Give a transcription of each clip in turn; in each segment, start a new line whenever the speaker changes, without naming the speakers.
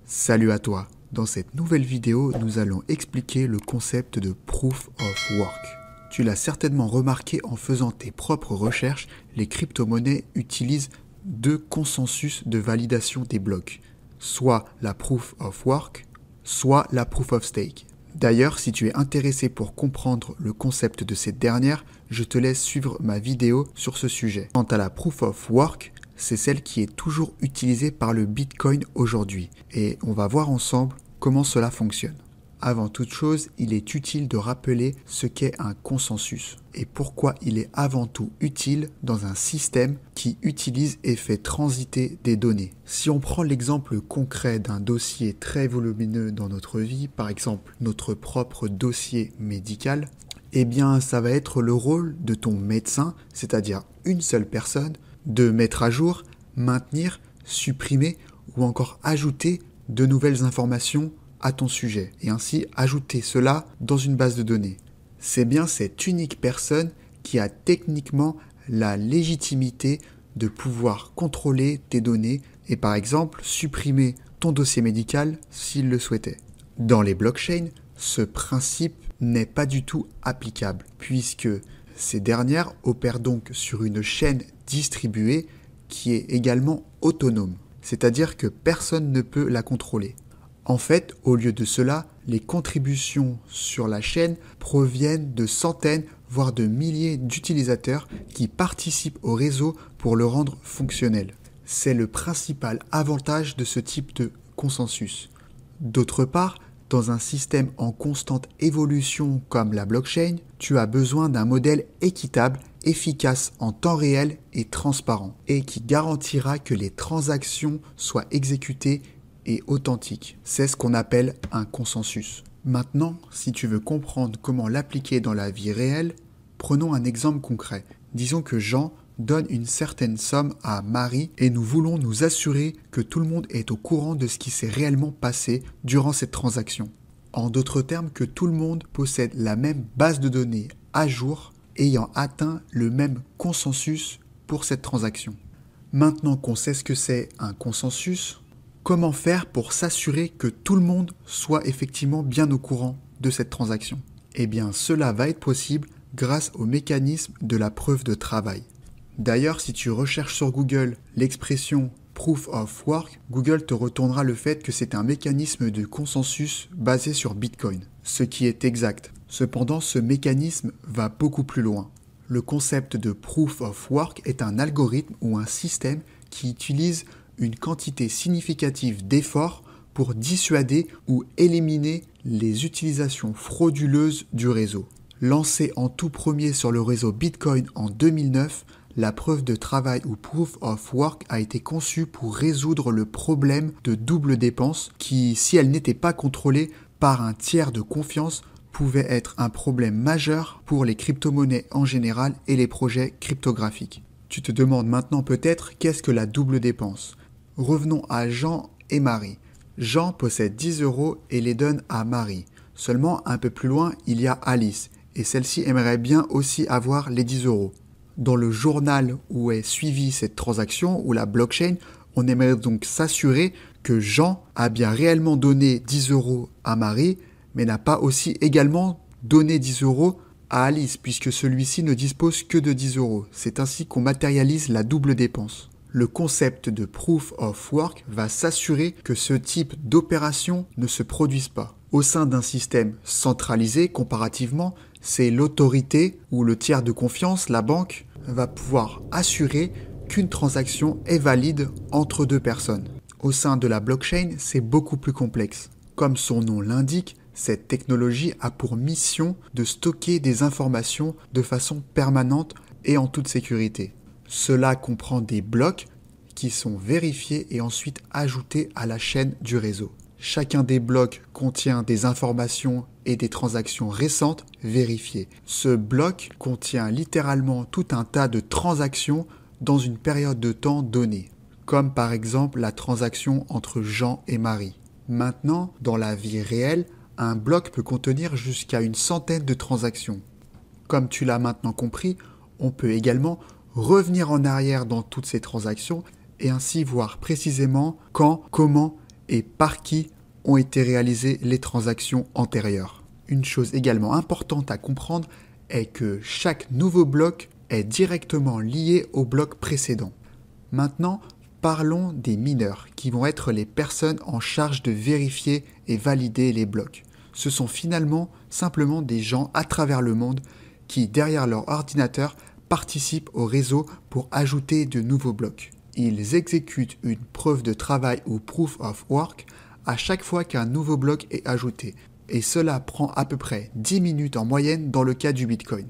Salut à toi. Dans cette nouvelle vidéo, nous allons expliquer le concept de Proof of Work. Tu l'as certainement remarqué en faisant tes propres recherches, les crypto-monnaies utilisent deux consensus de validation des blocs, soit la Proof of Work, soit la Proof of Stake. D'ailleurs, si tu es intéressé pour comprendre le concept de cette dernière, je te laisse suivre ma vidéo sur ce sujet. Quant à la Proof of Work, c'est celle qui est toujours utilisée par le Bitcoin aujourd'hui et on va voir ensemble comment cela fonctionne. Avant toute chose, il est utile de rappeler ce qu'est un consensus et pourquoi il est avant tout utile dans un système qui utilise et fait transiter des données. Si on prend l'exemple concret d'un dossier très volumineux dans notre vie, par exemple notre propre dossier médical, eh bien ça va être le rôle de ton médecin, c'est-à-dire une seule personne, de mettre à jour, maintenir, supprimer ou encore ajouter de nouvelles informations à ton sujet et ainsi ajouter cela dans une base de données. C'est bien cette unique personne qui a techniquement la légitimité de pouvoir contrôler tes données et par exemple supprimer ton dossier médical s'il le souhaitait. Dans les blockchains, ce principe n'est pas du tout applicable puisque ces dernières opèrent donc sur une chaîne distribuée qui est également autonome, c'est-à-dire que personne ne peut la contrôler. En fait, au lieu de cela, les contributions sur la chaîne proviennent de centaines, voire de milliers d'utilisateurs qui participent au réseau pour le rendre fonctionnel. C'est le principal avantage de ce type de consensus. D'autre part, dans un système en constante évolution comme la blockchain, tu as besoin d'un modèle équitable, efficace en temps réel et transparent, et qui garantira que les transactions soient exécutées et authentiques. C'est ce qu'on appelle un consensus. Maintenant, si tu veux comprendre comment l'appliquer dans la vie réelle, prenons un exemple concret. Disons que Jean donne une certaine somme à Marie et nous voulons nous assurer que tout le monde est au courant de ce qui s'est réellement passé durant cette transaction. En d'autres termes, que tout le monde possède la même base de données à jour ayant atteint le même consensus pour cette transaction. Maintenant qu'on sait ce que c'est un consensus, comment faire pour s'assurer que tout le monde soit effectivement bien au courant de cette transaction? Eh bien, cela va être possible grâce au mécanisme de la preuve de travail. D'ailleurs, si tu recherches sur Google l'expression Proof of Work, Google te retournera le fait que c'est un mécanisme de consensus basé sur Bitcoin, ce qui est exact. Cependant, ce mécanisme va beaucoup plus loin. Le concept de Proof of Work est un algorithme ou un système qui utilise une quantité significative d'efforts pour dissuader ou éliminer les utilisations frauduleuses du réseau. Lancé en tout premier sur le réseau Bitcoin en 2009, la preuve de travail ou Proof of Work a été conçue pour résoudre le problème de double dépense qui, si elle n'était pas contrôlée par un tiers de confiance, pouvait être un problème majeur pour les crypto-monnaies en général et les projets cryptographiques. Tu te demandes maintenant peut-être qu'est-ce que la double dépense? Revenons à Jean et Marie. Jean possède 10 € et les donne à Marie. Seulement un peu plus loin, il y a Alice et celle-ci aimerait bien aussi avoir les 10 €. Dans le journal où est suivie cette transaction ou la blockchain, on aimerait donc s'assurer que Jean a bien réellement donné 10 € à Marie, mais n'a pas aussi également donné 10 € à Alice, puisque celui-ci ne dispose que de 10 €. C'est ainsi qu'on matérialise la double dépense. Le concept de Proof of Work va s'assurer que ce type d'opération ne se produise pas. Au sein d'un système centralisé, comparativement, c'est l'autorité ou le tiers de confiance, la banque, va pouvoir assurer qu'une transaction est valide entre deux personnes. Au sein de la blockchain, c'est beaucoup plus complexe. Comme son nom l'indique, cette technologie a pour mission de stocker des informations de façon permanente et en toute sécurité. Cela comprend des blocs qui sont vérifiés et ensuite ajoutés à la chaîne du réseau. Chacun des blocs contient des informations et des transactions récentes vérifiées. Ce bloc contient littéralement tout un tas de transactions dans une période de temps donnée, comme par exemple la transaction entre Jean et Marie. Maintenant, dans la vie réelle, un bloc peut contenir jusqu'à une centaine de transactions. Comme tu l'as maintenant compris, on peut également revenir en arrière dans toutes ces transactions et ainsi voir précisément quand, comment et par qui ont été réalisées les transactions antérieures. Une chose également importante à comprendre est que chaque nouveau bloc est directement lié au bloc précédent. Maintenant, parlons des mineurs, qui vont être les personnes en charge de vérifier et valider les blocs. Ce sont finalement simplement des gens à travers le monde qui, derrière leur ordinateur, participent au réseau pour ajouter de nouveaux blocs. Ils exécutent une preuve de travail ou proof of work à chaque fois qu'un nouveau bloc est ajouté. Et cela prend à peu près 10 minutes en moyenne dans le cas du Bitcoin.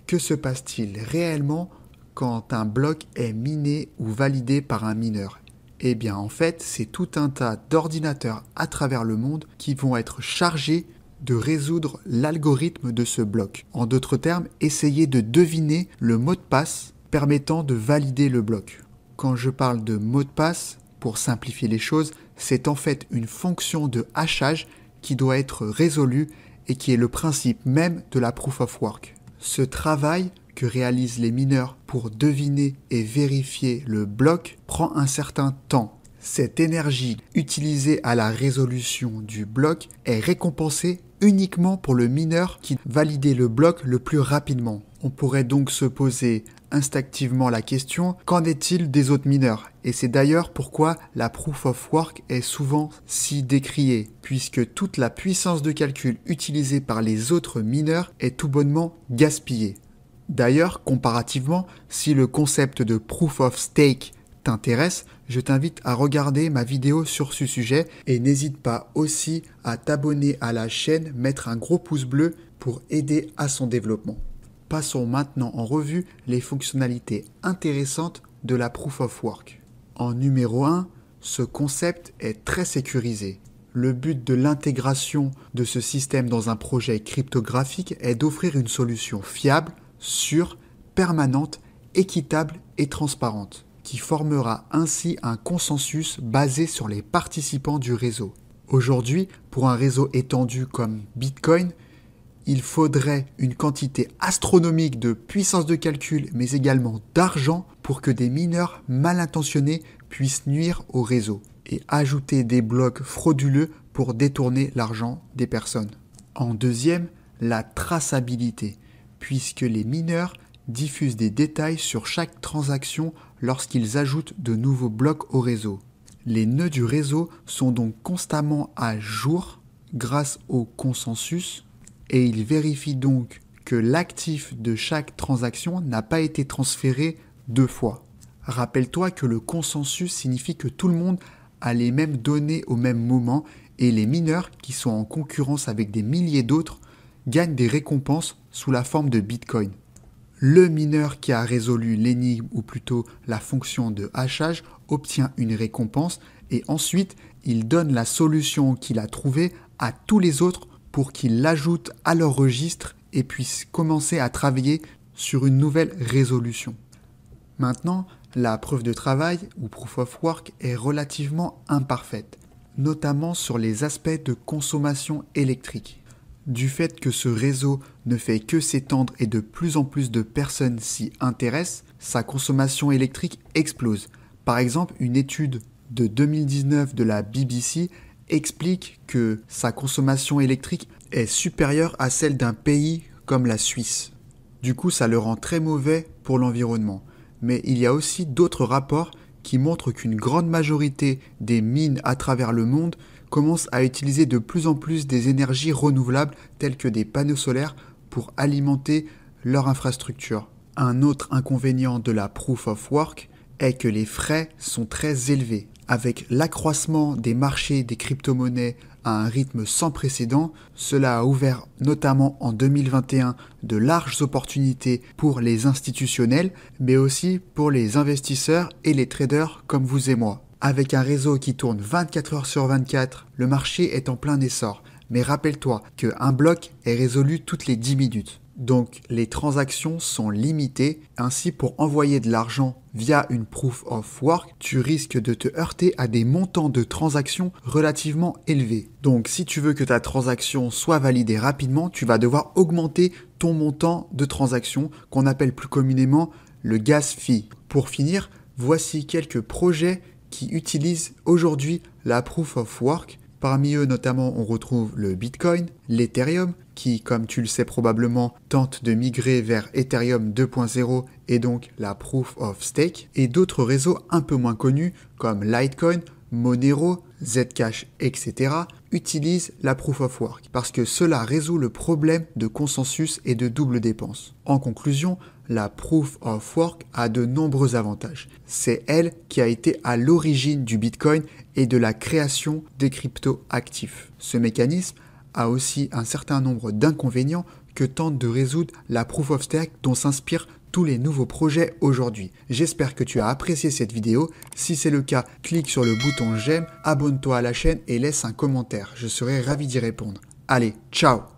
Que se passe-t-il réellement quand un bloc est miné ou validé par un mineur? Eh bien en fait, c'est tout un tas d'ordinateurs à travers le monde qui vont être chargés de résoudre l'algorithme de ce bloc. En d'autres termes, essayer de deviner le mot de passe permettant de valider le bloc. Quand je parle de mot de passe, pour simplifier les choses, c'est en fait une fonction de hachage qui doit être résolue et qui est le principe même de la proof of work. Ce travail que réalisent les mineurs pour deviner et vérifier le bloc prend un certain temps. Cette énergie utilisée à la résolution du bloc est récompensée uniquement pour le mineur qui valide le bloc le plus rapidement. On pourrait donc se poser instinctivement la question, qu'en est-il des autres mineurs? Et c'est d'ailleurs pourquoi la proof of work est souvent si décriée, puisque toute la puissance de calcul utilisée par les autres mineurs est tout bonnement gaspillée. D'ailleurs, comparativement, si le concept de proof of stake t'intéresse, je t'invite à regarder ma vidéo sur ce sujet et n'hésite pas aussi à t'abonner à la chaîne, mettre un gros pouce bleu pour aider à son développement. Passons maintenant en revue les fonctionnalités intéressantes de la proof of work. En numéro 1, ce concept est très sécurisé. Le but de l'intégration de ce système dans un projet cryptographique est d'offrir une solution fiable, sûre, permanente, équitable et transparente, qui formera ainsi un consensus basé sur les participants du réseau. Aujourd'hui, pour un réseau étendu comme Bitcoin, il faudrait une quantité astronomique de puissance de calcul, mais également d'argent pour que des mineurs mal intentionnés puissent nuire au réseau et ajouter des blocs frauduleux pour détourner l'argent des personnes. En deuxième, la traçabilité, puisque les mineurs diffusent des détails sur chaque transaction lorsqu'ils ajoutent de nouveaux blocs au réseau. Les nœuds du réseau sont donc constamment à jour grâce au consensus et ils vérifient donc que l'actif de chaque transaction n'a pas été transféré 2 fois. Rappelle-toi que le consensus signifie que tout le monde a les mêmes données au même moment et les mineurs qui sont en concurrence avec des milliers d'autres gagnent des récompenses sous la forme de Bitcoin. Le mineur qui a résolu l'énigme ou plutôt la fonction de hachage obtient une récompense et ensuite il donne la solution qu'il a trouvée à tous les autres pour qu'ils l'ajoutent à leur registre et puissent commencer à travailler sur une nouvelle résolution. Maintenant, la preuve de travail ou proof of work est relativement imparfaite, notamment sur les aspects de consommation électrique. Du fait que ce réseau ne fait que s'étendre et de plus en plus de personnes s'y intéressent, sa consommation électrique explose. Par exemple, une étude de 2019 de la BBC explique que sa consommation électrique est supérieure à celle d'un pays comme la Suisse. Du coup, ça le rend très mauvais pour l'environnement. Mais il y a aussi d'autres rapports qui montrent qu'une grande majorité des mines à travers le monde commencent à utiliser de plus en plus des énergies renouvelables telles que des panneaux solaires pour alimenter leur infrastructure. Un autre inconvénient de la proof of work est que les frais sont très élevés. Avec l'accroissement des marchés des crypto-monnaies à un rythme sans précédent, cela a ouvert notamment en 2021 de larges opportunités pour les institutionnels, mais aussi pour les investisseurs et les traders comme vous et moi. Avec un réseau qui tourne 24 heures sur 24, le marché est en plein essor. Mais rappelle-toi qu'un bloc est résolu toutes les 10 minutes. Donc les transactions sont limitées, ainsi pour envoyer de l'argent via une proof of work, tu risques de te heurter à des montants de transactions relativement élevés. Donc si tu veux que ta transaction soit validée rapidement, tu vas devoir augmenter ton montant de transaction qu'on appelle plus communément le gas fee. Pour finir, voici quelques projets qui utilisent aujourd'hui la Proof of Work. Parmi eux, notamment, on retrouve le Bitcoin, l'Ethereum, qui, comme tu le sais probablement, tente de migrer vers Ethereum 2.0 et donc la Proof of Stake, et d'autres réseaux un peu moins connus comme Litecoin, Monero, Zcash, etc. utilisent la Proof of Work parce que cela résout le problème de consensus et de double dépense. En conclusion, la Proof of Work a de nombreux avantages. C'est elle qui a été à l'origine du Bitcoin et de la création des crypto-actifs. Ce mécanisme a aussi un certain nombre d'inconvénients que tente de résoudre la Proof of Stake dont s'inspirent tous les nouveaux projets aujourd'hui. J'espère que tu as apprécié cette vidéo. Si c'est le cas, clique sur le bouton j'aime, abonne-toi à la chaîne et laisse un commentaire. Je serai ravi d'y répondre. Allez, ciao!